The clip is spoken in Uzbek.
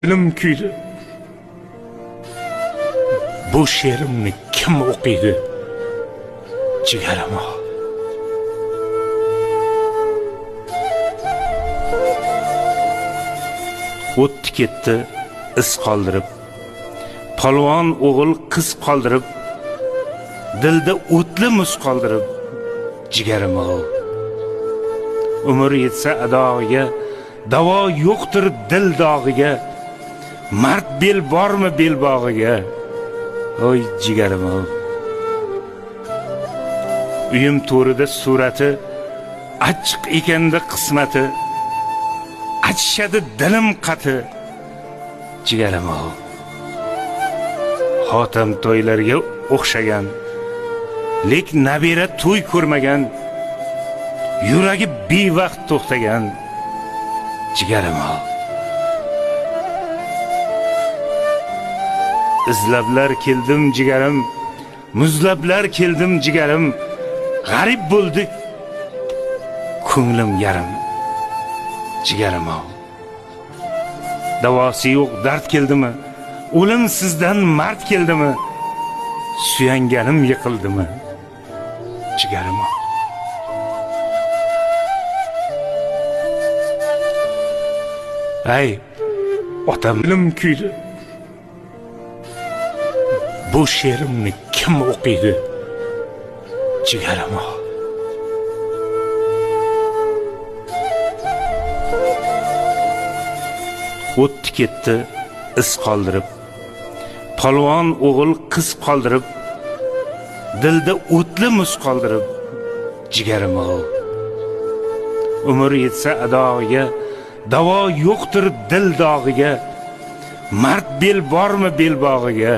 Dilim kuydi. Bu she'rimni kim o'qiydi? Jigarim o. O'tdi ketdi iz qoldirib, polvon o'g'il qiz qoldirib, dilda o'tli muz qoldirib, jigarim o. Umr yetsa adog'iga, davo yo'qdir dil dog'iga, mard bel bormi belbog'iga, oy jigarim o. Uyim to'rida surati, achchiq ekanda qismati, achishadi dilim qati, jigarim o. Xotim to'ylarga o'xshagan, lek nabira to'y ko'rmagan, yuragi bevaqt to'xtagan, jigarim o. Izlablar keldim jigarim, muzlablar keldim jigarim, g'arib bo'ldik ko'nglim yarim, jigarim o. Davosi yo'q dard keldimi, o'lim sizdan mard keldimi, suyanganim yiqildimi, jigarim o. Ay, otam dilim kuydi. Bu she'rimni kim o'qiydi? Jigarim o. O'tdi ketdi iz qoldirib, polvon o'g'il qiz qoldirib, dilda o'tli muz qoldirib, jigarim o. Umr yetsa adog'iga, davo yo'qdir dil dog'iga, mard bel bormi belbog'iga,